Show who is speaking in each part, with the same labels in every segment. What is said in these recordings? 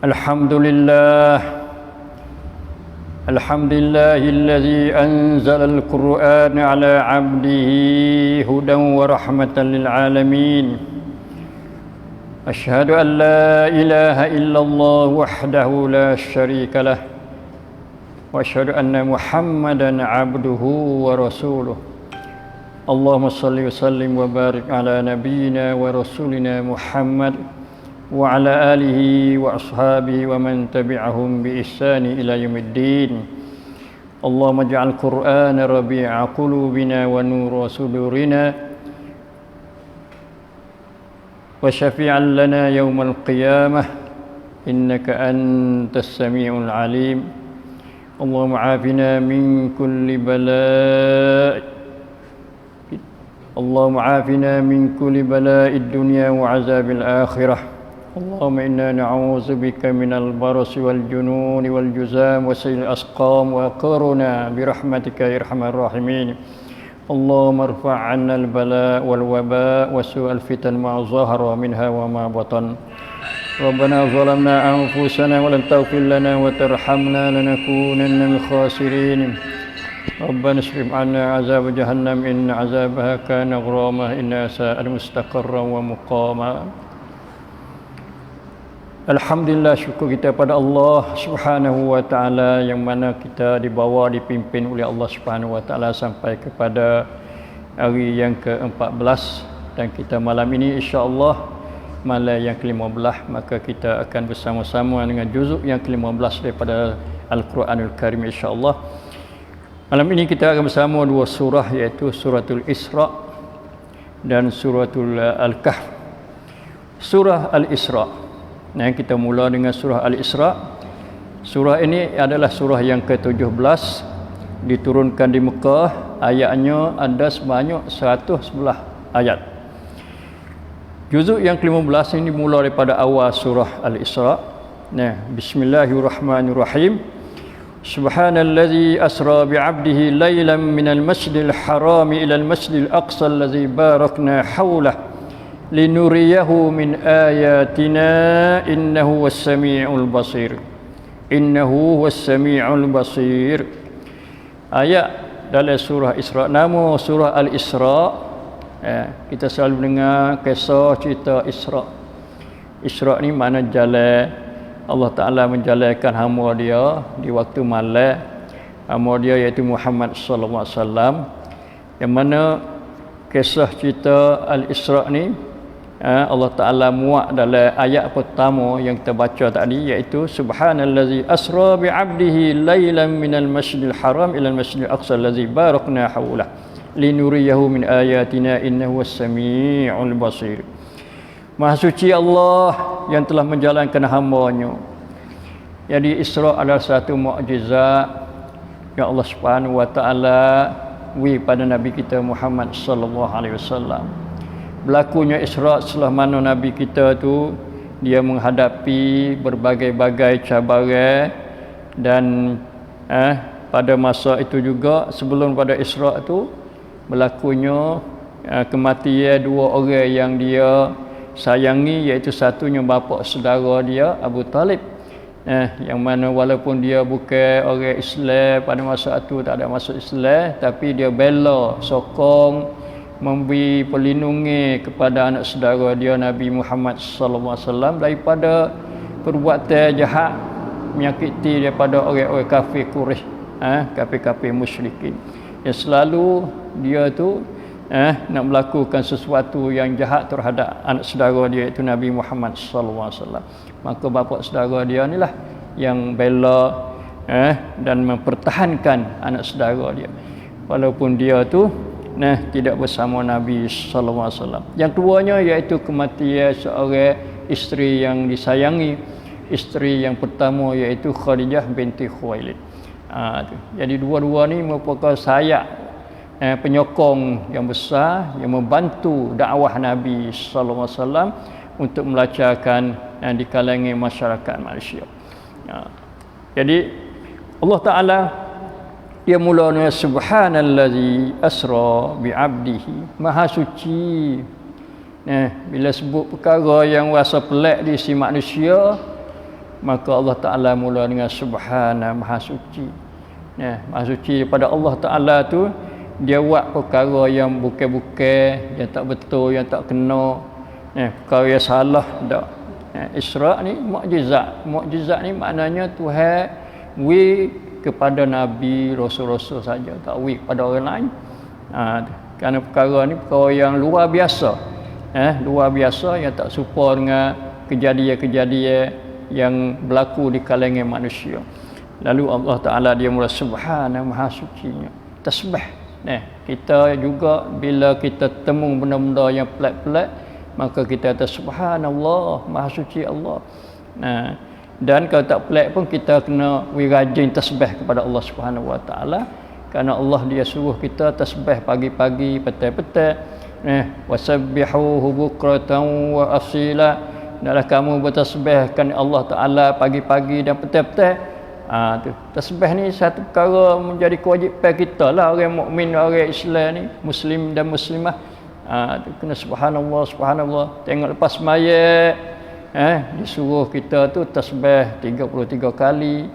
Speaker 1: الحمد لله الذي أنزل القرآن على عبده هدى ورحمة للعالمين أشهد أن لا إله إلا الله وحده لا شريك له وأشهد أن محمدا عبده ورسوله اللهم صل وسلم وبارك على نبينا ورسولنا محمد وعلى آله وأصحابه ومن تبعهم بإحسان إلى يوم الدين اللهم اجعل القرآن ربيع قلوبنا ونور صدورنا وشفيعا لنا يوم القيامة إنك أنت السميع العليم اللهم عافنا من كل بلاء اللهم عافنا من كل بلاء الدنيا وعذاب الآخرة اللهم إنا نعوذ بك من البرص والجنون والجذام وسيء الأسقام وقرنا برحمتك يا أرحم الراحمين اللهم ارفع عنا البلاء والوباء وسوء الفتن ما ظهر منها وما بطن ربنا ظلمنا أنفسنا ولم تغفر لنا وترحمنا لنكونن من الخاسرين ربنا اصرف عنا عذاب جهنم إن عذابها كان غراما إنها ساءت مستقرا ومقاما. Alhamdulillah, syukur kita pada Allah Subhanahu wa taala yang mana kita dibawa dipimpin oleh Allah Subhanahu wa taala sampai kepada hari yang ke-14 dan kita malam ini insya-Allah malam yang ke-15 maka kita akan bersama-sama dengan juzuk yang ke-15 daripada Al-Quranul Karim insya-Allah. Malam ini kita akan bersama dua surah iaitu suratul Isra dan suratul Al-Kahf. Surah Al-Isra. Nah, kita mula dengan surah Al-Isra. Surah ini adalah surah yang ke-17 diturunkan di Mekah. Ayatnya ada sebanyak 111 ayat. Juzuk yang ke-15 ini dimulai daripada awal surah Al-Isra. Nah, bismillahirrahmanirrahim. Subhanallazi asra bi'abdihi laylan minal masjidil harami ilal masjidil aqsa allazi barakna hawlahu linuriyahu min ayatina innahu was-sami'ul basir innahu was-sami'ul basir. Ayat dalam surah Isra, nama surah Al-Isra. Kita selalu dengar kisah cerita Isra. Isra ni makna jalan. Allah Ta'ala menjalankan hamba dia di waktu malam. Hamba dia iaitu Muhammad sallallahu alaihi wasallam, yang mana kisah cerita Al-Isra ni Allah Ta'ala muat dalam ayat pertama yang kita baca tadi, iaitu subhanallazi asra bi'abdihi laylan minal masjidil haram ilal masjidil aqsa allazi barakna hawlah linuriyahu min ayatina innahu was-sami'ul basir. Maha suci Allah yang telah menjalankan hamba-Nya. Jadi Isra adalah satu mukjizat yang Allah Subhanahu wa taala beri pada Nabi kita Muhammad sallallahu alaihi wasallam. Berlakunya Isra setelah mana Nabi kita tu dia menghadapi berbagai-bagai cabaran dan pada masa itu juga sebelum pada Isra tu berlakunya kematian dua orang yang dia sayangi, iaitu satunya bapa saudara dia Abu Talib, yang mana walaupun dia bukan orang Islam pada masa itu, tak ada masuk Islam, tapi dia bela sokong memberi perlindungan kepada anak saudara dia Nabi Muhammad sallallahu alaihi wasallam daripada perbuatan jahat menyakiti daripada orang-orang kafir Quraisy, kafir-kafir musyrikin yang selalu dia tu nak melakukan sesuatu yang jahat terhadap anak saudara dia iaitu Nabi Muhammad sallallahu alaihi wasallam. Maka bapa saudara dia inilah yang bela dan mempertahankan anak saudara dia walaupun dia tu tidak bersama Nabi sallallahu alaihi wasallam. Yang keduanya iaitu kematian seorang isteri yang disayangi, isteri yang pertama iaitu Khadijah binti Khuwailid. Jadi dua-dua ni merupakan sayap penyokong yang besar yang membantu dakwah Nabi sallallahu alaihi wasallam untuk melancarkan di kalangan masyarakat Malaysia. Jadi Allah Taala dia mula dengan subhanallazi asra bi'abdihi, maha suci. Bila sebut perkara yang rasa pelik di si manusia, maka Allah Ta'ala mula dengan subhana, maha suci. Maha suci daripada Allah Ta'ala tu, dia buat perkara yang bukan-bukan, yang tak betul, yang tak kena, perkara yang salah tak. Isra' ni mukjizat. Mukjizat ni maknanya Tuhan wi kepada Nabi, Rasul-Rasul saja, tak wi kepada orang lain. Kerana perkara ni perkara yang luar biasa. Luar biasa yang tak serupa dengan kejadian-kejadian yang berlaku di kalangan manusia. Lalu Allah Ta'ala dia mula subhana, maha sucinya, tasbih. Kita juga bila kita temu benda-benda yang pelik-pelik, maka kita kata subhanallah, maha suci Allah. Dan kalau tak pelik pun kita kena rajin tasbih kepada Allah Subhanahu Wa Ta'ala, kerana Allah dia suruh kita tasbih pagi-pagi, petang-petang. Wasabbihuhu bukratan wa asila. Hendaklah kamu bertasbihkan Allah Ta'ala pagi-pagi dan petang-petang. Tasbih ni satu perkara menjadi kewajipan kita lah, orang mukmin, orang Islam ni, Muslim dan Muslimah. Kena subhanallah, subhanallah. Tengok lepas sembahyang, disuruh kita tu tasbih 33 kali.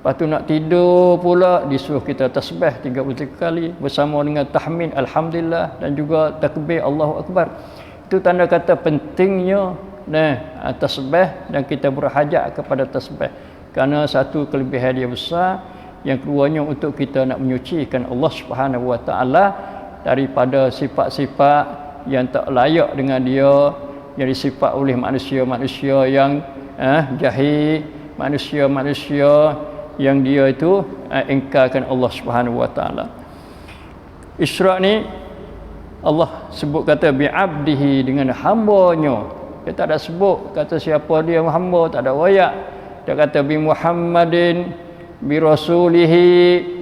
Speaker 1: Lepas tu nak tidur pula disuruh kita tasbih 33 kali bersama dengan tahmid alhamdulillah dan juga takbir Allahu Akbar. Itu tanda kata pentingnya tasbih, dan kita berhajat kepada tasbih. Kerana satu kelebihan dia besar, yang keduanya untuk kita nak menyucikan Allah Subhanahu Wa Ta'ala daripada sifat-sifat yang tak layak dengan dia, yang disifat oleh manusia-manusia yang jahil, manusia-manusia yang dia itu ingkarkan Allah Subhanahu Wa Ta'ala. Isra' ni Allah sebut kata bi'abdihi, dengan hambanya. Dia tak ada sebut kata siapa dia hamba, tak ada royak. Dia kata bi Muhammadin, bi rasulihi,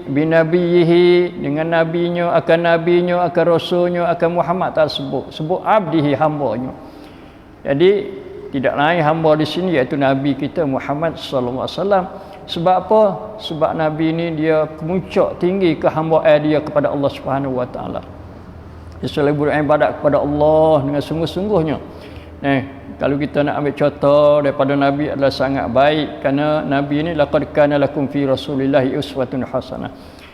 Speaker 1: bi nabiyhi, dengan nabinya, akan rasulnya, akan Muhammad, tak sebut. Sebut abdihi, hambanya. Jadi tidak lain hamba di sini iaitu nabi kita Muhammad sallallahu alaihi wasallam. Sebab apa? Sebab nabi ni dia kemuncak tinggi kehambaan dia kepada Allah Subhanahu Wa Ta'ala. Dia selalu beribadat kepada Allah dengan sungguh-sungguhnya. Kalau kita nak ambil contoh daripada Nabi adalah sangat baik, kerana Nabi ni laqad kana lakum fi rasulillahi uswatun hasanah.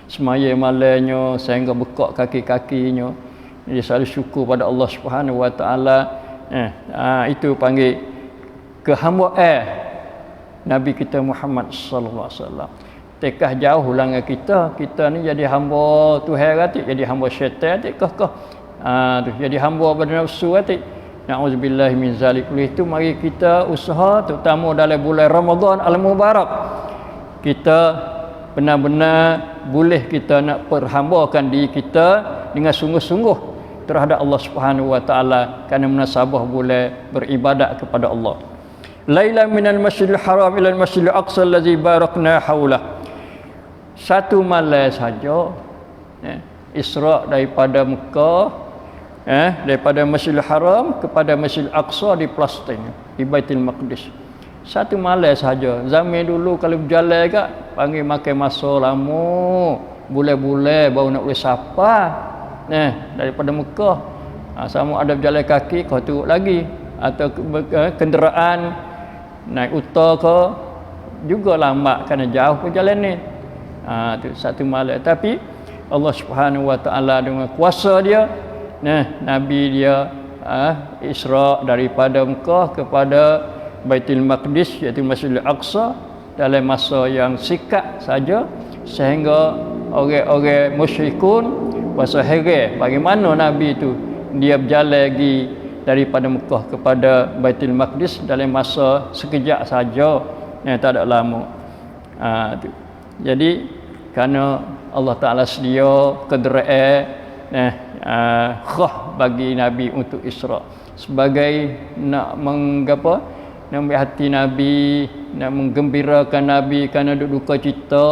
Speaker 1: Semaya malamnya sehingga bekak kaki-kakinya, dia selalu syukur pada Allah Subhanahu Wa Ta'ala. Itu panggil kehambaan Nabi kita Muhammad sallallahu alaihi wasallam. Tekah jauh dengan kita ni jadi hamba Tuhan ratik, jadi hamba syaitan ratik kah. Jadi hamba pada nafsu ratik. Na'udzubillah min zalik. Oleh itu mari kita usaha, terutama dalam bulan Ramadan al-Mubarak, kita benar-benar boleh kita nak perhambakan diri kita dengan sungguh-sungguh terhadap Allah Subhanahu Wa Ta'ala, kerana munasabah boleh beribadat kepada Allah. Lailan minal masjidil haram ila al-masjidil aqsa allazi barakna haulah. Satu malam saja Isra' daripada Mekah, daripada Masjidil Haram kepada Masjidil Aqsa di Palestin, di Baitul Maqdis. Satu malam saja. Zaman dulu kalau berjalan agak panggil makan masa lama, bulan-bulan baru nak boleh sapa. Daripada Mekah, sama ada berjalan kaki kau turut lagi, atau kenderaan naik unta ke juga lambat kerana jauh perjalanan. Tu satu malam. Tapi Allah Subhanahu Wa Ta'ala dengan kuasa dia, Nabi dia Isra' daripada Mekah kepada Baitul Maqdis iaitu Masjidil Aqsa dalam masa yang singkat saja, sehingga orang-orang musyrikun rasa heran bagaimana Nabi itu dia berjalan lagi daripada Mekah kepada Baitul Maqdis dalam masa sekejap saja, tak ada lama. Jadi kerana Allah Ta'ala sedia kederaan khah bagi Nabi untuk Isra' sebagai nak menggapa, nak ambil hati Nabi, nak menggembirakan Nabi kerana duka cita,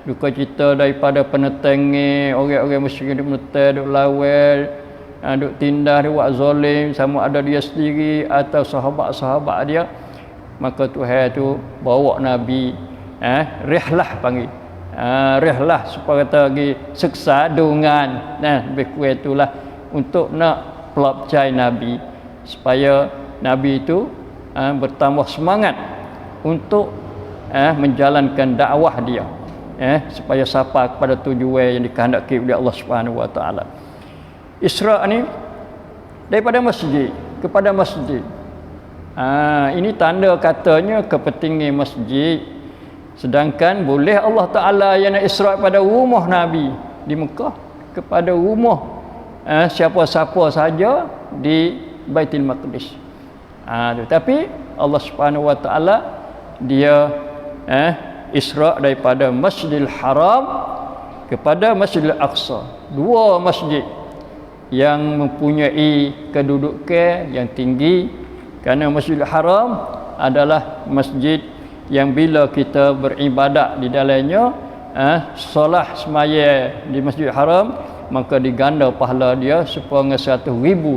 Speaker 1: duka cita daripada penetengnya orang-orang musyrik, duk meneteng, duk lawal, duk tindas, duk buat zalim, sama ada dia sendiri atau sahabat-sahabat dia. Maka Tuhan tu bawa Nabi rihlah panggil, rihlah supaya kata lagi seksa dungan, lebih kurang itulah, untuk nak pelapcai Nabi supaya Nabi itu bertambah semangat untuk menjalankan dakwah dia, supaya sampai kepada tujuan yang dikehendaki oleh Allah Subhanahu wa taala. Isra' ni daripada masjid kepada masjid. Ini tanda katanya kepentingan masjid. Sedangkan boleh Allah Taala yang nak Isra' pada rumah Nabi di Mekah kepada rumah siapa-siapa saja di Baitul Maqdis. Tetapi Allah Subhanahu wa taala dia Isra' daripada Masjidil Haram kepada Masjidil Aqsa. Dua masjid yang mempunyai kedudukan yang tinggi, kerana Masjidil Haram adalah masjid yang bila kita beribadat di dalamnya, solat semaya di Masjidil Haram, maka diganda pahala dia seperangga 100,000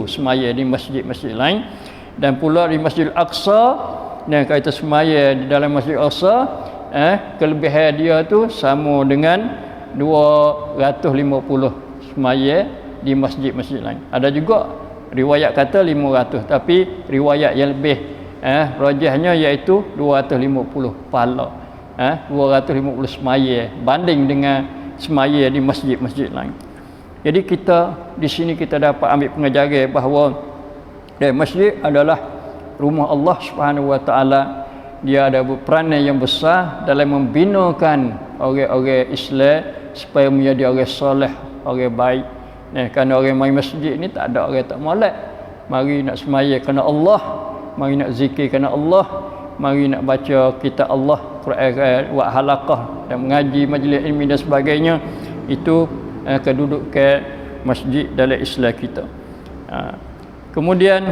Speaker 1: semaya di masjid-masjid lain. Dan pula di Masjidil Aqsa, dan kita semaya di dalam Masjidil Aqsa, kelebihan dia tu sama dengan 250 semaya di masjid-masjid lain. Ada juga riwayat kata 500, tapi riwayat yang lebih rajahnya iaitu 250 pahala, 250 semaya banding dengan semaya di masjid-masjid lain. Jadi kita di sini kita dapat ambil pengajaran bahawa masjid adalah rumah Allah Subhanahu wa taala. Dia ada peranan yang besar dalam membinakan orang-orang Islam supaya menjadi orang soleh, orang baik. Kerana orang mai masjid ni tak ada orang tak molek. Mari nak semaya kerana Allah, mari nak zikir kerana Allah, mari nak baca kitab Allah, Quran, buat halaqah dan mengaji majlis ilmi dan sebagainya. Itu kedudukan masjid dalam Islam kita. Kemudian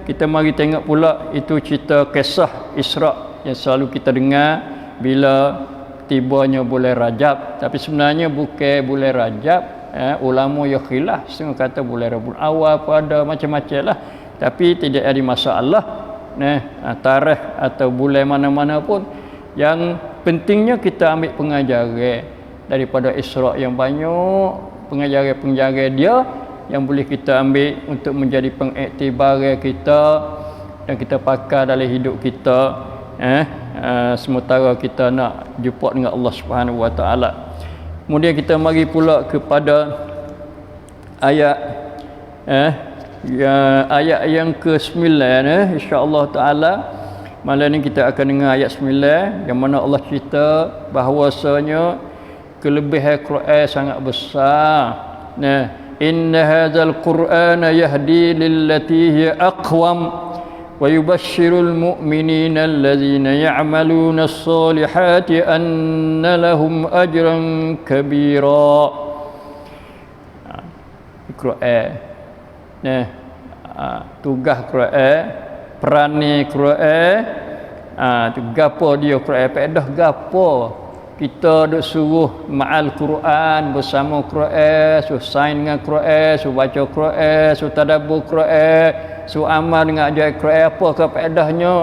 Speaker 1: kita mari tengok pula itu cerita kisah Isra' yang selalu kita dengar bila tibanya bulan Rajab, tapi sebenarnya bukan bulan Rajab. Ulama yang khilaf, setengah kata bulan Rabiul Awal pada macam-macam lah, tapi tidak ada masalah tarikh atau bulan mana-mana pun. Yang pentingnya kita ambil pengajaran daripada Isra' yang banyak, pengajaran-pengajaran dia yang boleh kita ambil untuk menjadi pengiktibaran kita dan kita pakai dalam hidup kita, sementara kita nak jumpa dengan Allah Subhanahu wa taala. Kemudian kita mari pula kepada ayat ayat yang ke-9, insya-Allah taala. Malam ni kita akan dengar ayat 9 yang mana Allah cerita bahawasanya kelebihan Quran sangat besar. Inna hadzal Qur'ana yahdi lillati hiya aqwam wa yubashshirul mu'minina allazina ya'maluna as-solihati anna lahum ajran kabira. Quran. Tugas Quran, perani Quran, tu gapo dia Quran, faedah gapo kita duk suruh ma'al Quran, bersama Quran, suruh sain dengan Quran, suruh baca Quran, suruh tadabbur Quran, suruh amal dengan ajaran Quran. Apa ke faedahnya?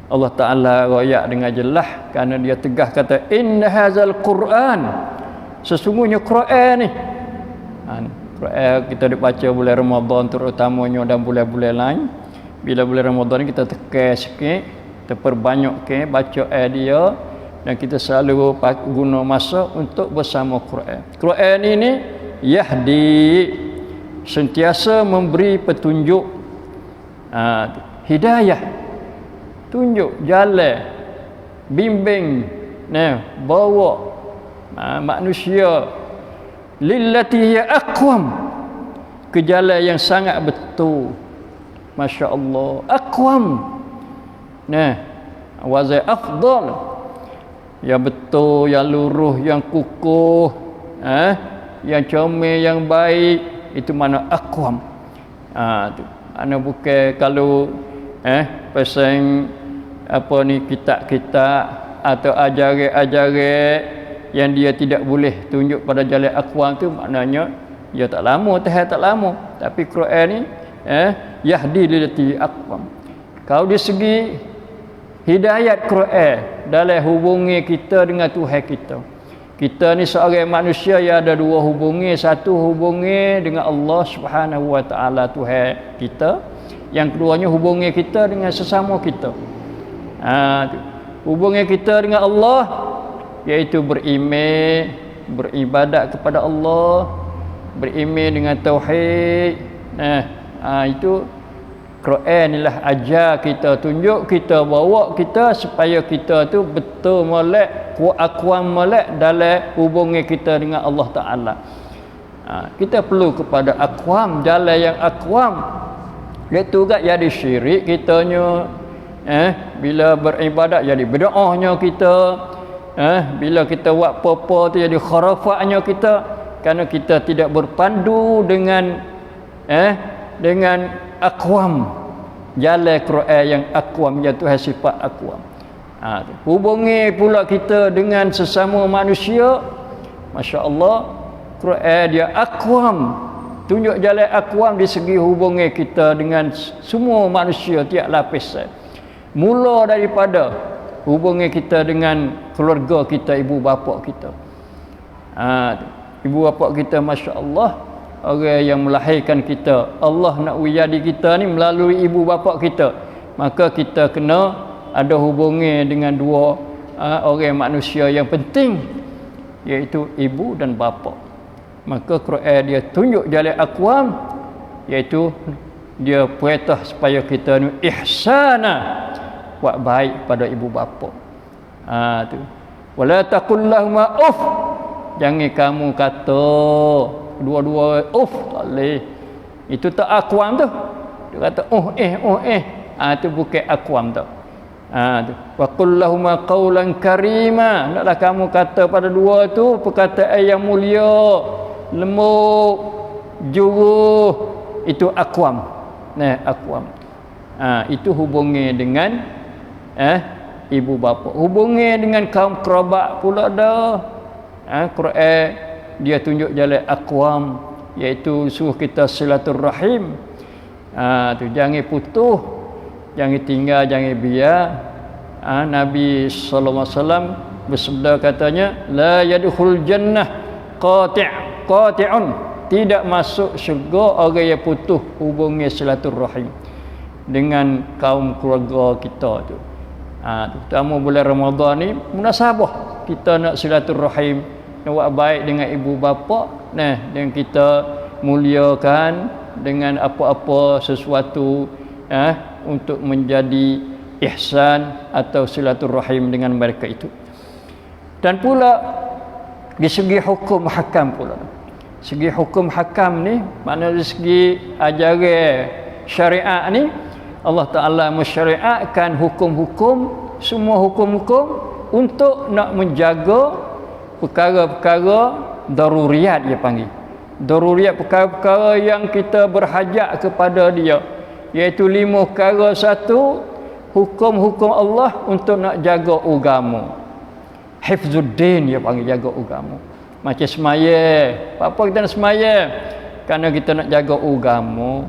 Speaker 1: Allah Ta'ala royak dengan jelas kerana dia tegah kata inna hadzal Quran, sesungguhnya Quran ni. Quran kita duk baca bulan Ramadan terutamanya dan bulan-bulan lain. Bila bulan Ramadan ni kita tekan sikit, kita perbanyakkan baca dia, dan kita selalu guna masa untuk bersama Quran. Quran ini yahdi, sentiasa memberi petunjuk, hidayah, tunjuk jalan, bimbing, bawa manusia lillati hiya aqwam, ke jalan yang sangat betul. Masya Allah, aqwam, wazai afdal, yang betul, yang luruh, yang kukuh, yang comel, yang baik. Itu mana aqwam. Tu ana bukan kalau pasang apa ni kitab-kitab atau ajaran-ajaran yang dia tidak boleh tunjuk pada jalan aqwam tu, maknanya dia tak lama, tak lama. Tapi Quran ni yahdi lillati aqwam. Kalau di segi hidayat Quran dalam hubungi kita dengan Tuhan kita. Kita ni seorang manusia yang ada dua hubungi. Satu hubungi dengan Allah Subhanahu wa taala Tuhan kita. Yang keduanya hubungi kita dengan sesama kita. Hubungi kita dengan Allah, iaitu beribadat kepada Allah, beriman dengan tauhid. Itu Quran inilah ajar kita, tunjuk kita, bawa kita supaya kita tu betul molek, akuam molek dalam hubungi kita dengan Allah Taala. Kita perlu kepada akuam, jalan yang akuam. Iaitu gak jadi syirik kitanya. Bila beribadat jadi bid'ahnya kita. Bila kita buat apa-apa tu jadi khurafatnya kita, kerana kita tidak berpandu dengan akuam, jalan Quran yang akuam, iaitu sifat akuam. Hubungi pula kita dengan sesama manusia. Masya-Allah, Quran dia akuam, tunjuk jalan akuam di segi hubungi kita dengan semua manusia tiap lapisan. Mula daripada hubungi kita dengan keluarga kita, ibu bapa kita. Ibu bapa kita, masya-Allah, orang yang melahirkan kita. Allah nak wiyadi kita ni melalui ibu bapa kita. Maka kita kena ada hubungi dengan dua orang manusia yang penting, iaitu ibu dan bapa. Maka Quran dia tunjuk jalan aqwam, iaitu dia perintah supaya kita ni ihsana, buat baik pada ibu bapa. Tu. Wala taqul lahum uff, jangan kamu kata dua-dua uff, tak boleh. Itu tak aqwam tu. Dia kata tu bukan aqwam tu. Wa qul lahum qawlan karima, naklah kamu kata pada dua tu perkataan yang mulia, lembut, juruh. Itu aqwam. Aqwam. Itu hubungi dengan ibu bapa. Hubungi dengan kaum kerabat pula dah. Quran dia tunjuk jalan aqwam, iaitu suruh kita silaturrahim. Tu jangan putus, jangan tinggal, jangan biar. Nabi sallallahu alaihi wasallam bersabda, katanya, la yadkhul jannah qati'un, tidak masuk syurga orang yang putus hubungi silaturrahim dengan kaum keluarga kita tu. Terutama bulan Ramadan ni munasabah kita nak silaturrahim, nak buat baik dengan ibu bapa, dan kita muliakan dengan apa-apa sesuatu untuk menjadi ihsan atau silaturrahim dengan mereka itu. Dan pula di segi hukum hakam pula. Segi hukum hakam ni, makna dari segi ajaran syariat ni, Allah Ta'ala mensyariatkan hukum-hukum, semua hukum-hukum untuk nak menjaga perkara-perkara daruriyat, dia panggil. Daruriyat, perkara-perkara yang kita berhajat kepada dia, iaitu 5 perkara. Satu, hukum-hukum Allah untuk nak jaga agama. Hifzuddin, dia panggil, jaga agama. Macam semaya, apa kita nak semaya? Kerana kita nak jaga agama.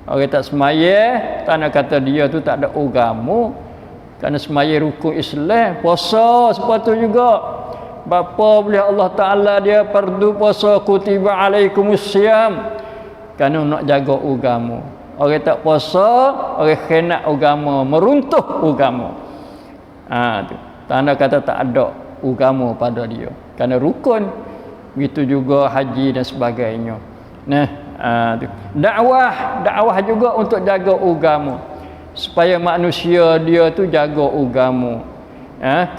Speaker 1: Orang tak semaya, tak nak kata dia tu tak ada agama. Kerana semaya rukun Islam. Puasa sepatu juga. Bapa boleh Allah Ta'ala dia fardu puasa, kutiba alaikumusiyam, kerana nak jaga agama. Orang tak puasa, orang khianat agama, meruntuh agama. Tu. Tanda kata tak ada agama pada dia, kerana rukun. Begitu juga haji dan sebagainya. Dakwah juga untuk jaga agama, supaya manusia dia tu jaga agama,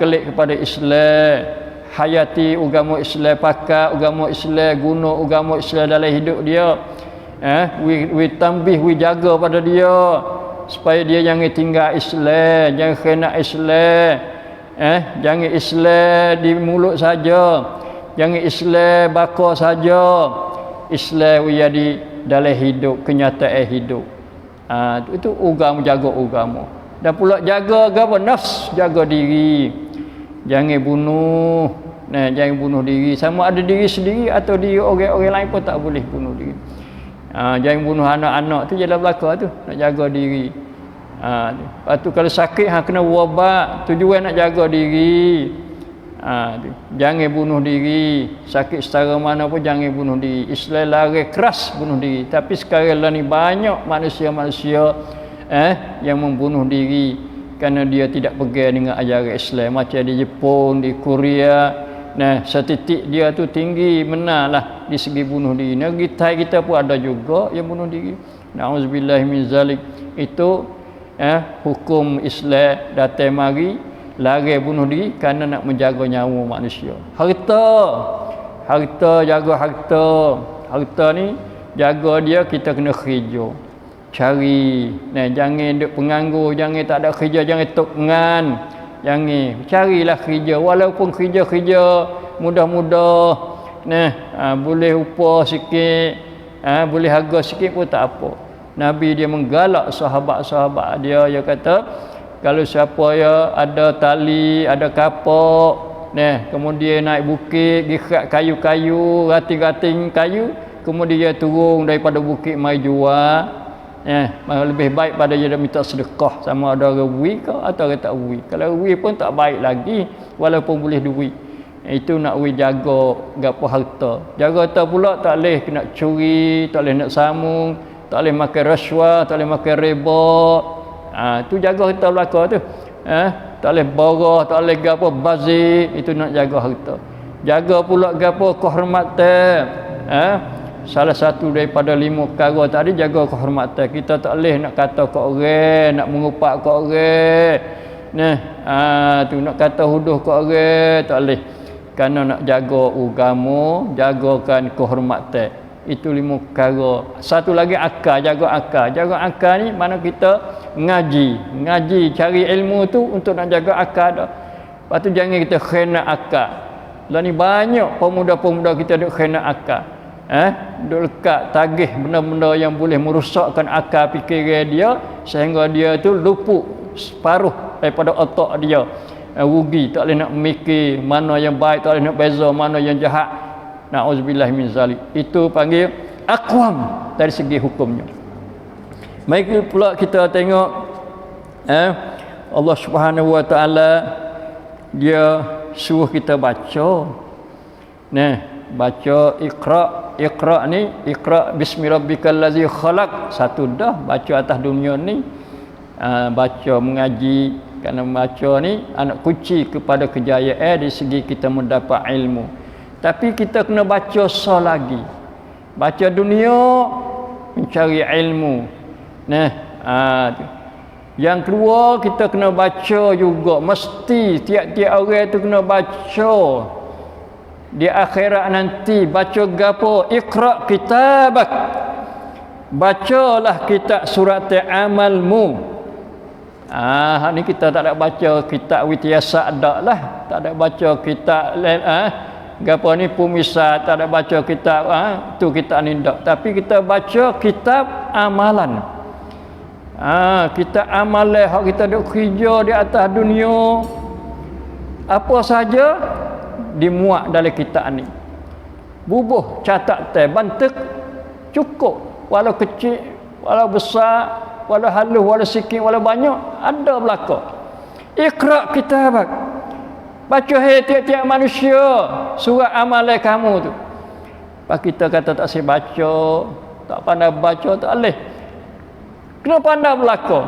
Speaker 1: kelik kepada Islam, hayati agama Islam, pakai agama Islam, guna agama Islam dalam hidup dia. We tambih, we jaga pada dia, supaya dia jangan tinggal Islam, jangan khianat Islam. Jangan Islam di mulut saja, jangan Islam bakar saja. Islam jadi dalam hidup, kenyataan hidup. Itu agama, jaga agama. Dan pula jaga agama nafs, jaga diri. Jangan bunuh. Jangan bunuh diri. Sama ada diri sendiri atau diri orang-orang lain pun tak boleh bunuh diri. Jangan bunuh anak-anak tu jalan belakang tu, nak jaga diri. Lepas tu kalau sakit kena ubat, tujuan nak jaga diri. Jangan bunuh diri. Sakit setara mana pun jangan bunuh diri. Islam larang keras bunuh diri. Tapi sekarang ni banyak manusia-manusia yang membunuh diri kerana dia tidak pegang dengan ajaran Islam, macam di Jepun, di Korea. Nah, statistik dia tu tinggi menarlah di segi bunuh diri. Negeri Thai kita pun ada juga yang bunuh diri. Nauzubillah min zalik. Itu hukum Islam datang mari larang bunuh diri kerana nak menjaga nyawa manusia. Harta, jaga harta. Harta ni jaga dia, kita kena kerja. Cari. Nah, jangan duk penganggur, jangan tak ada kerja, jangan tok ngan. Jangan, carilah kerja, walaupun kerja-kerja mudah-mudah. Nah, boleh upah sikit, boleh harga sikit pun tak apa. Nabi dia menggalak sahabat-sahabat dia kata, kalau siapa ya ada tali, ada kapak, nah, kemudian naik bukit, gikat kayu-kayu, rating-rating kayu, kemudian dia turun daripada bukit mai jual. Lebih baik pada dia minta sedekah, sama ada rugi ke atau tak rugi. Kalau rugi pun tak baik lagi, walaupun boleh duit. Itu nak jaga gapo harta. Jaga harta pula tak boleh nak curi, tak boleh nak sambung, tak boleh makan rasuah, tak boleh makan riba. Tu jaga harta belaka tu. Tak boleh borah, tak boleh gapo bazir, itu nak jaga harta. Jaga pula gapo kehormatan. Salah satu daripada 5 perkara tadi, jaga kehormatan. Kita tak boleh nak kata ke orang, nak mengupak ke orang. Nah, tu nak kata huduh ke orang, tak boleh. Kerana nak jaga agama, jagakan kehormatan. Itu 5 perkara. Satu lagi akal, jaga akal. Jaga akal ni mana kita ngaji, cari ilmu tu untuk nak jaga akal dah. Lepas tu jangan kita khianat akal. Lah ni banyak pemuda-pemuda kita duk khianat akal. Duk lekat tagih benda-benda yang boleh merosakkan akal fikiran dia, sehingga dia tu luput separuh daripada otak dia. Rugi, tak boleh nak mikir mana yang baik, tak boleh nak beza mana yang jahat. Nauzubillah min zalik. Itu panggil aqwam dari segi hukumnya. Mari pula kita tengok Allah Subhanahu wa taala dia suruh kita baca. Nah, baca Iqra ni, Iqra bismi rabbikal ladzi khalaq. Satu dah baca atas dunia ni. Baca mengaji, kerana baca ni anak kunci kepada kejayaan di segi kita mendapat ilmu. Tapi kita kena baca lagi. Baca dunia mencari ilmu. Nah, yang kedua kita kena baca juga, mesti tiap-tiap orang tu kena baca. Di akhirat nanti baca gapo? Iqra kitabak. Bacalah kitab surat amalmu. Ni kita tak ada baca kitab wityasa dak lah. Tak ada baca kitab gapo ni pumisat, tak ada baca kitab tu kitab ni dak. Tapi kita baca kitab amalan. Kitab amalan hak kita duk kerja di atas dunia. Apa saja dimuat dalam kitab ni. Bubuh catatan bantek cukup, walau kecil, walau besar, walau halus, walau sikit, walau banyak, ada belaka. Iqra kitabak. Baca tiap-tiap manusia surat amalan kamu tu. Pak kita kata tak saya baca, tak pandai baca, tak boleh. Kena pandai belaka.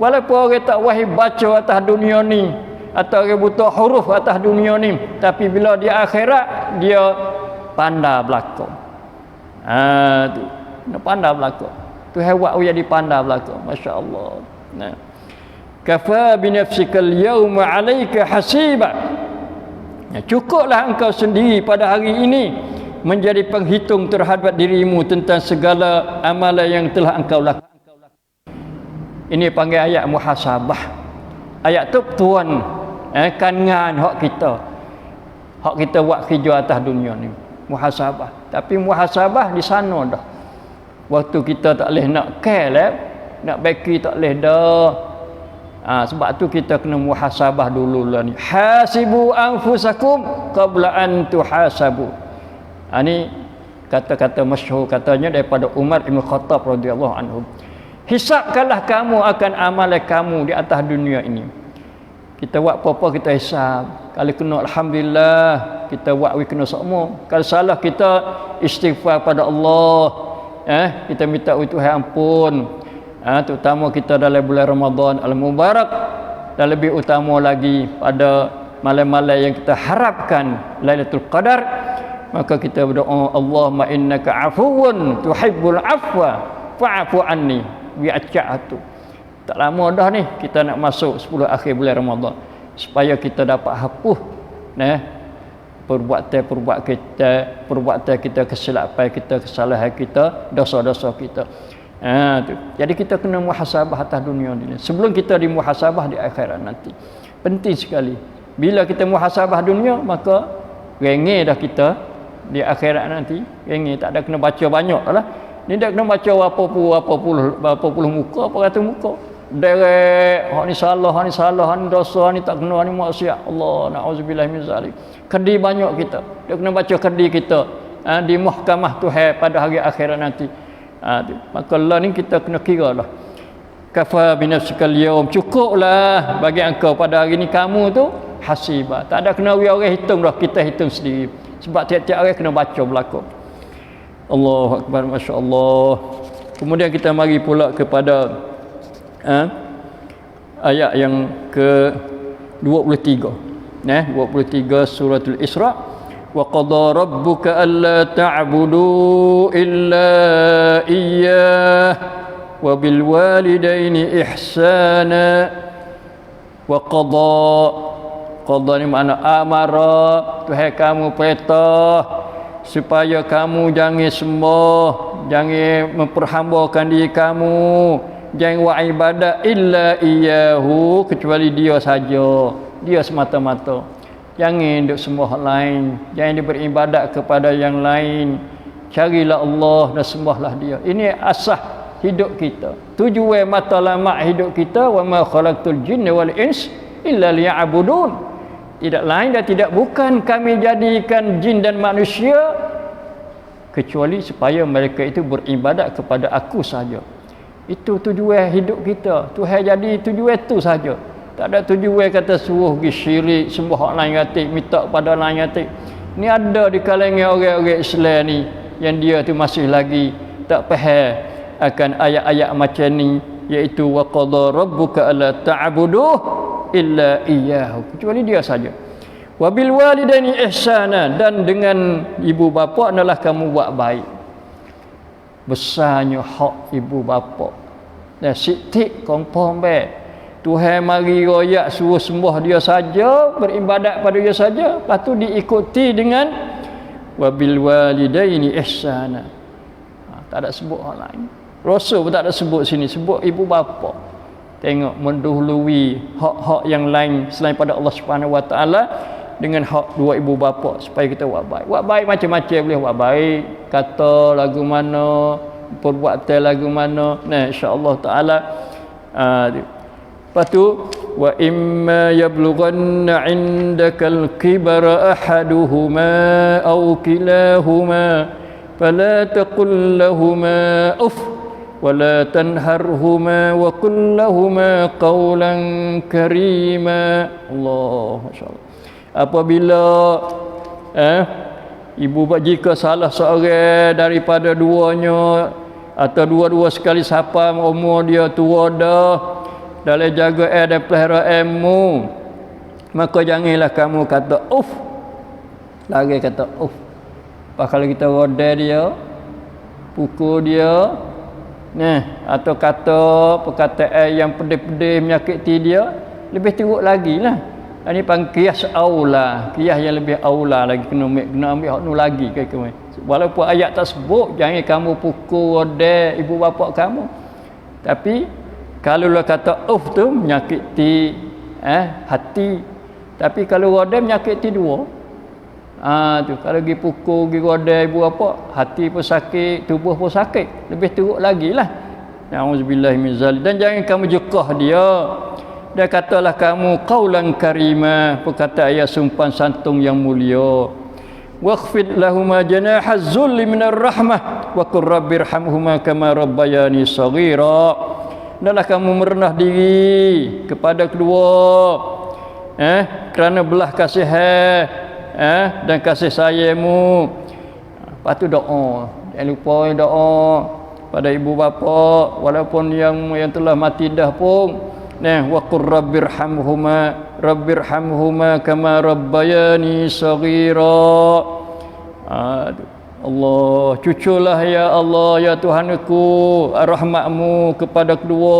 Speaker 1: Walaupun orang tak wahid baca atas dunia ni, atau orang buta huruf atas dunia ni, tapi bila di akhirat dia pandai belaka. Tu nak pandai belaka. Tu hewan yang dipandai belaka. Masya-Allah. Nah. Kafa bi nafsikal yawma 'alaika hasiba. Cukuplah engkau sendiri pada hari ini menjadi penghitung terhadap dirimu tentang segala amalan yang telah engkau lakukan. Ini panggil ayat muhasabah. Ayat tu tuan kangan hak kita buat kerja atas dunia ni, muhasabah. Tapi muhasabah di sana dah. Waktu kita tak boleh nak care, nak baki tak boleh dah. Sebab tu kita kena muhasabah dulu lah ni. Hasibu anfusakum qabla an tuhasabu. Ni kata-kata masyhur katanya daripada Umar Ibn Khattab radhiyallahu anhu. Hisabkanlah kamu akan amalan kamu di atas dunia ini. Kita buat apa-apa kita hisab. Kalau kena alhamdulillah, kita buat kena semua. Kalau salah kita istighfar pada Allah. Kita minta Tuhan ampun. Terutama kita dalam bulan Ramadan al-Mubarak, dan lebih utama lagi pada malam-malam yang kita harapkan Lailatul Qadar, maka kita berdoa, Allahumma innaka afuwun tuhibbul afwa fa'fu anni bi'aca'atu. Tak lama dah ni kita nak masuk 10 akhir bulan Ramadan, supaya kita dapat hapus perbuatan kita, kesilapan kita, kesalahan kita, dosa-dosa kita. Tu. Jadi kita kena muhasabah atas dunia ni sebelum kita dimuhasabah di akhirat nanti. Penting sekali. Bila kita muhasabah dunia, maka rengeh dah kita di akhirat nanti. Rengeh, tak ada kena baca banyak lah. Ni dah kena baca berapa puluh muka, apa ratus muka. Derek, hak ni salah, hak ni dosa, hak ni tak kena, hak ni maksiat. Allah, na'udzubillah min zalik. Kedi banyak kita. Dia kena baca kedi kita di mahkamah Tuhan pada hari akhirat nanti. Maka Allah ni kita kena kira lah. Kafa binafsikal yawm, cukuplah bagi engkau pada hari ni kamu tu hasibah. Tak ada kena orang hitung dah, kita hitung sendiri. Sebab tiap-tiap hari kena baca berlaku. Allahu akbar, masya-Allah. Kemudian kita mari pula kepada ayat yang ke-23. 23 suratul Isra. Wa qada rabbuka alla ta'budu illa iyyah wa bil walidaini ihsana. Wa qada ni makna amara, Tuhan kamu perintah supaya kamu jangan sembah, jangan memperhambakan diri kamu, jangan buat ibadat illa iyyahu, kecuali dia saja, dia semata-mata. Jangan duk sembah lain, jangan beribadat kepada yang lain. Carilah Allah dan sembahlah dia. Ini asas hidup kita. Tujuan matlamat hidup kita, wa ma khalaqtul jinna wal ins illa liya'budun. Tidak lain dan tidak bukan kami jadikan jin dan manusia kecuali supaya mereka itu beribadat kepada aku saja. Itu tujuan hidup kita. Tuhan jadi tujuan itu saja. Tak ada tujuan kata suruh pergi syirik, sembah hak lain katik, minta pada lain katik. Ni ada di kalangan orang-orang Islam ni yang dia tu masih lagi tak faham akan ayat-ayat macam ni, iaitu wa qada rabbuka alla ta'budu illa iyyahu, kecuali dia saja. Wa bil walidaini ihsana, dan dengan ibu bapa adalah kamu buat baik. Besarnya hak ibu bapa. Dan sitik kompon baik. Tuhan mari royak suruh sembah dia saja, beribadat pada dia saja, lepas tu diikuti dengan wabil walidaini ihsana. Tak ada sebut hal lain. Rasul pun tak ada sebut sini, sebut ibu bapa. Tengok mendahului hak-hak yang lain selain pada Allah Subhanahu Wa Taala dengan hak dua ibu bapa, supaya kita buat baik. Buat baik macam-macam boleh buat baik, kata lagu mana, perbuatan lagu mana. Nah, insya-Allah taala lepas tu wa imma yablughanna 'indakal kibara ahaduhuma aw kilahuma fala taqul lahumā uff wa la tanharhuma wa qul lahumā qawlan karīmā. Allah, masyaallah. Apabila ibu bapa jika salah seorang daripada duanya atau dua-dua sekali siapa umur dia tua dah dalam jaga dan peliharaanmu, maka janganlah kamu kata uff, lagi kata uff. Kalau kita roda dia, pukul dia, atau kata perkataan yang pedih-pedih menyakiti dia, lebih teruk lagi lah. Ini panggil qiyas aula, qiyas yang lebih aula lagi, kena ambil hak nu lagi ke. Walaupun ayat tak sebut jangan kamu pukul roda ibu bapa kamu, tapi kalau lah kata uff tu menyakiti hati, tapi kalau roda menyakiti dua. Tu kalau pergi pukul, pergi roda ibu bapa, hati pun sakit, tubuh pun sakit, lebih teruk lagi lah. Na'udzubillah min zalik. Dan jangan kamu jekah dia. Dan katalah kamu qaulan karima, perkataan yang sumpan santung yang mulia. Wakhfid lahuma janaha zulli minar rahmah wa qur rabbirhamhuma kama rabbayani saghira. Hendaklah kamu merendah diri kepada kedua kerana belah kasihan dan kasih sayangmu. Lepas tu doa, jangan lupa doa pada ibu bapa walaupun yang telah mati dah pun. Nah, wa qur rabbirhamhuma kama rabbayani saghira. Allah, cuculah ya Allah ya Tuhanku rahmatmu kepada kedua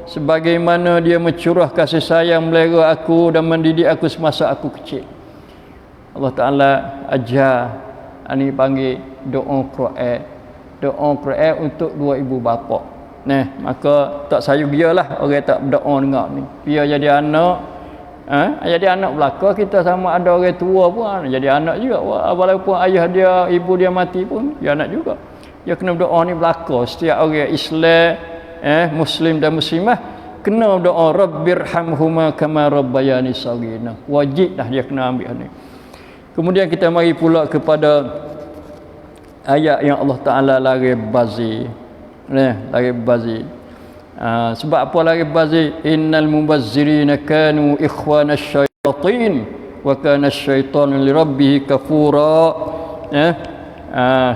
Speaker 1: sebagaimana dia mencurah kasih sayang melera aku dan mendidik aku semasa aku kecil. Allah Ta'ala ajar ini panggil doa Quran. Doa Quran untuk dua ibu bapa. Nah, maka tak sayang biarlah orang tak berdoa dengar ni. Biar jadi anak, jadi anak belaka kita sama ada orang tua pun jadi anak juga. Walaupun ayah dia, ibu dia mati pun dia anak juga. Dia kena berdoa ni belaka. Setiap orang Islam, Muslim dan Muslimah kena doa Rabbirhamhuma kama rabbayani saghira. Wajib dah dia kena ambil ni. Kemudian kita mari pula kepada ayat yang Allah Ta'ala larang bazir. Larang bazir. Sebab apa larang bazir? Innal mubazzirina kanu ikhwana syaitan wa kana syaitanu lirabbih kafura.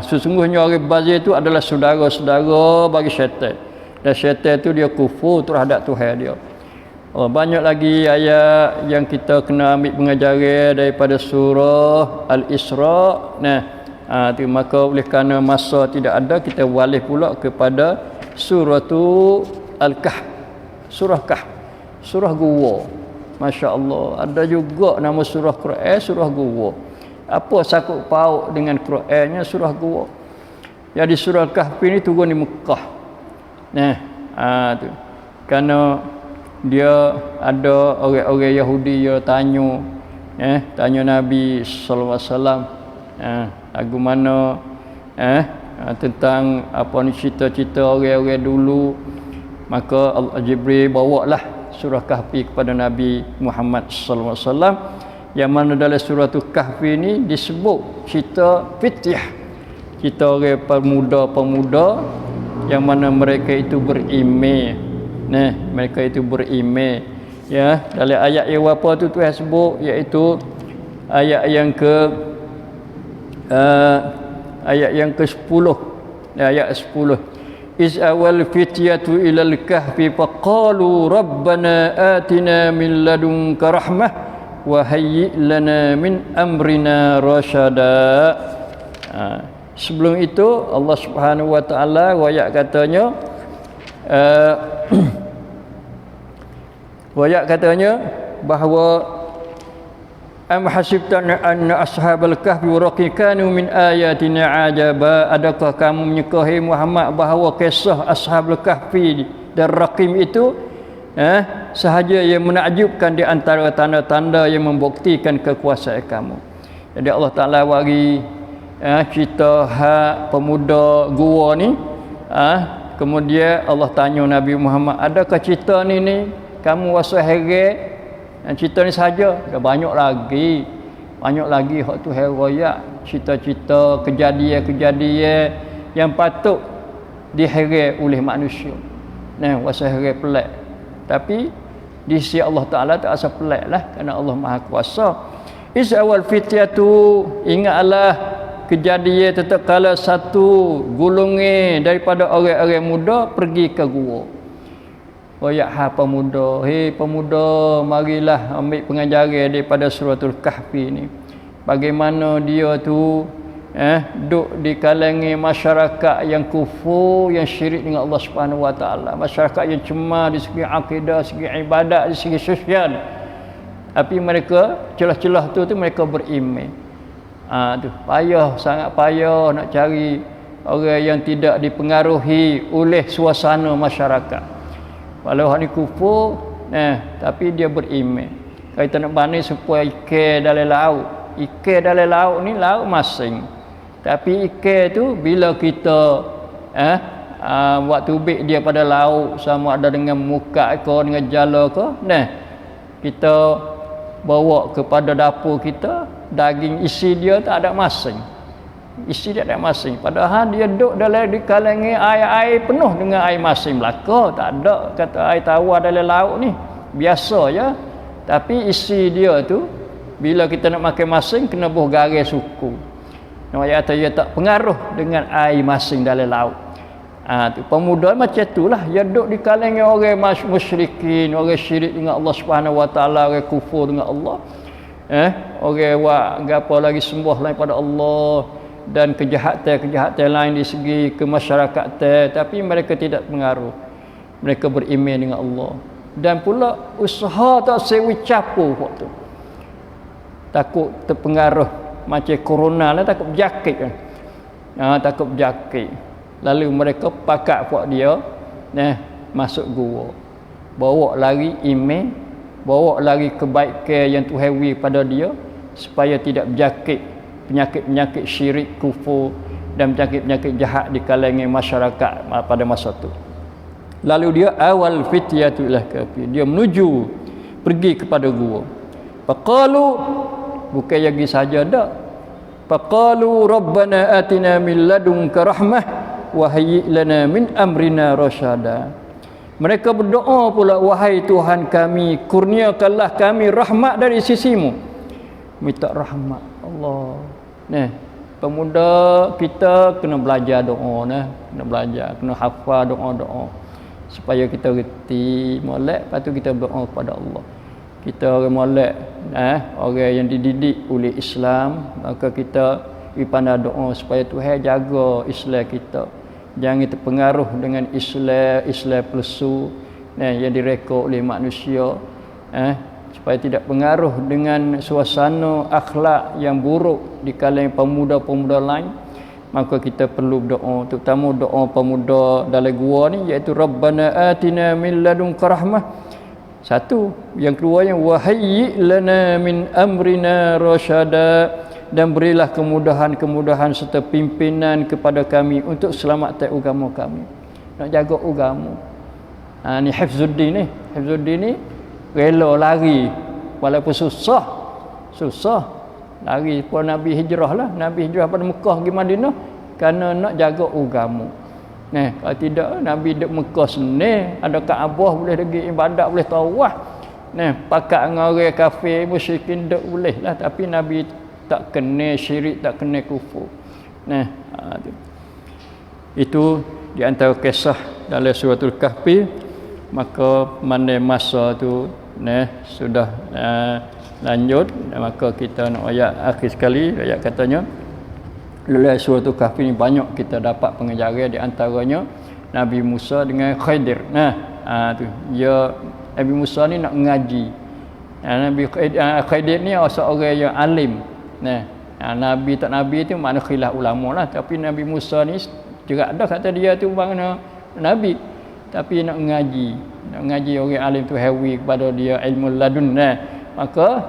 Speaker 1: Sesungguhnya orang bazir itu adalah saudara-saudara bagi syaitan. Dan syaitan itu dia kufur terhadap Tuhan dia. Banyak lagi ayat yang kita kena ambil pengajaran daripada surah Al-Isra. Maka oleh kerana masa tidak ada, kita walih pula kepada surah Al-Kahf. Surah Kahf, surah gua. Masya Allah, ada juga nama surah Quran surah gua. Apa sakut paut dengan Qurannya surah gua. Jadi surah Kahf ini turun di Mekah. Kerana dia ada orang-orang Yahudi yang tanya Nabi sallallahu alaihi wasallam lagu mana tentang apa ni cerita-cerita orang-orang dulu. Maka Jibril bawalah surah Kahfi kepada Nabi Muhammad sallallahu alaihi wasallam, yang mana dalam surah Kahf ini disebut cerita fityah, cerita orang pemuda-pemuda yang mana mereka itu beriman. Mereka itu beriman. Ya, dalam ayat yang apa tu Tuhan sebut, iaitu ayat yang ke-10. Ayat 10. Iz awal fityatu ilal kahfi faqalu rabbana atina min ladunka rahmah wa hayyi' lana min amrina rasyada. Sebelum itu Allah Subhanahu wa taala ayat katanya bahawa am hasibtan anna ashabal kahfi wa raqim kanu min ayatina ajaba. Adakah kamu menyekahi Muhammad bahawa kisah ashabul kahfi dan raqim itu sahaja yang menakjubkan di antara tanda-tanda yang membuktikan kekuasaan kamu. Jadi Allah Taala bagi cerita hak pemuda gua ni. Kemudian Allah tanya Nabi Muhammad, adakah cerita ni kamu rasa heran? Cerita ni saja, dah banyak lagi hak tu heroyak, cerita-cerita kejadian-kejadian yang patut diheran oleh manusia. Rasa heran pelik. Tapi di sisi Allah Taala tak rasa pelik lah, kerana Allah Maha Kuasa. Is awal fityatu, ingatlah kejadian tatkala satu golongan daripada orang-orang muda pergi ke gua. Pemuda, pemuda, marilah ambil pengajaran daripada suratul Kahfi ni. Bagaimana dia tu duduk di kalangan masyarakat yang kufur, yang syirik dengan Allah Subhanahu wa taala, masyarakat yang cemar di segi akidah, segi ibadat, di segi sosial. Tapi mereka celah-celah tu mereka beriman. Tu payah, sangat payah nak cari orang yang tidak dipengaruhi oleh suasana masyarakat. Walau hak ni kufur, tapi dia beriman. Kalau kita nak banding supaya ikan dalam laut. Ikan dalam laut ni laut masing. Tapi ikan tu bila kita buat tubik dia pada laut, sama ada dengan muka ke, dengan jala ke, kita bawa kepada dapur kita, daging isi dia tak ada masing. Isi dia tak masing. Padahal dia duduk dalam di kalangan air penuh dengan air masing belaka. Tak ada kata air tawar dalam laut ni. Biasa je. Tapi isi dia tu bila kita nak makan masing kena buh garis suku. Namanya dia tak pengaruh dengan air masing dalam laut. Tu pemuda macam itulah yang duduk di kalangan orang musyrikin, orang syirik dengan Allah Subhanahu Wa Taala, orang kufur dengan Allah. Orang buat gapo lagi sembah lain pada Allah dan kejahatan lain di segi kemasyarakatan, tapi mereka tidak pengaruh. Mereka beriman dengan Allah. Dan pula usaha tak sewi capu waktu. Takut terpengaruh macam corona lah, takut berjakit kan. Takut berjakit. Lalu mereka pakat buat dia masuk gua. Bawa lari iman, bawa lari kebaikan yang Tuhan beri pada dia supaya tidak berjakit penyakit-penyakit syirik, kufur dan penyakit-penyakit jahat di kalangan masyarakat pada masa itu. Lalu dia awal fityatu ila kafi, dia menuju pergi kepada gua. Faqalu, bukan lagi saja dak. Faqalu rabbana atina min ladunka rahmah wa hayyi lana min amrina rasyada. Mereka berdoa pula, wahai Tuhan kami, kurniakanlah kami rahmat dari sisimu. Minta rahmat Allah. Pemuda kita kena belajar doa, kena belajar, kena hafal doa-doa supaya kita reti molek, lepas tu kita berdoa kepada Allah. Kita orang molek, orang yang dididik oleh Islam, maka kita pandai doa supaya Tuhan jaga Islam kita. Jangan terpengaruh dengan Islam palsu yang direka oleh manusia, supaya tidak pengaruh dengan suasana akhlak yang buruk di kalangan pemuda-pemuda lain. Maka kita perlu berdoa, terutama doa pemuda dalam gua ni, iaitu Rabbana atina min ladunka rahmah. Satu, yang keduanya wahayyi lana min amrina rasyada, dan berilah kemudahan-kemudahan serta pimpinan kepada kami untuk selamatkan agama kami. Nak jaga agama. Ni Hifzuddin ni. Hifzuddin ni rela lari walaupun susah. Lari pun Nabi hijrah lah. Nabi hijrah pada Mekah pergi Madinah kerana nak jaga agama. Kalau tidak, Nabi duduk Mekah sini, ada Kaabah, boleh pergi ibadat, boleh tawaf. Pakat dengan orang kafir, musyrikin duduk boleh lah. Tapi Nabi tak kena syirik, tak kena kufur. Itu di antara kisah dalam suratul Kahfi. Maka mana masa tu sudah lanjut, maka kita nak ayat akhir sekali. Ayat katanya dalam suratul Kahfi ni banyak kita dapat pengajaran, di antaranya Nabi Musa dengan Khidir. Tu Nabi Musa ni nak mengaji. Nabi Khidir ni seorang yang alim. Nabi tak Nabi tu makna khilaf ulama lah. Tapi Nabi Musa ni juga ada kata dia tu makna Nabi, tapi nak mengaji orang alim tu hawi kepada dia ilmu ladun. Maka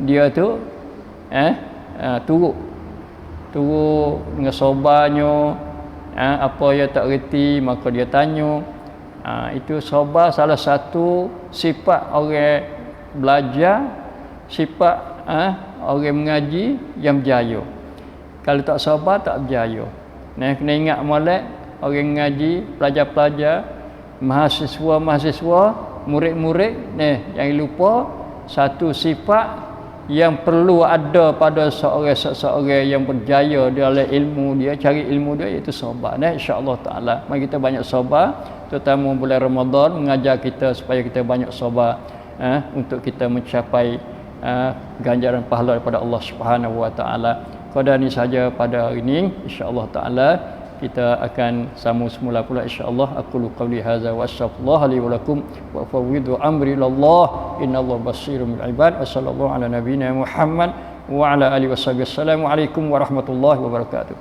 Speaker 1: dia tu turut dengan sabarnya, apa yang tak reti maka dia tanya. Itu sabar salah satu sifat orang belajar, sifat orang mengaji yang berjaya. Kalau tak sabar tak berjaya. Kena ingat molek orang mengaji, pelajar-pelajar, mahasiswa-mahasiswa, murid-murid, jangan lupa satu sifat yang perlu ada pada seorang yang berjaya dalam ilmu dia, cari ilmu dia, iaitu sabar. Insya-Allah taala mari kita banyak sabar, terutama bulan Ramadan mengajar kita supaya kita banyak sabar untuk kita mencapai ganjaran pahala daripada Allah Subhanahu Wa Taala. Qadar ni saja pada hari ini, insya-Allah taala kita akan sambung semula pula insya-Allah. Aqulu qawli hadza wa astaghfirullah li wa lakum wa fawwidu amri ilallah innallaha basirun bil ibad. Wassallallahu ala nabiyyina Muhammad wa ala alihi wasallam. Assalamualaikum warahmatullahi wabarakatuh.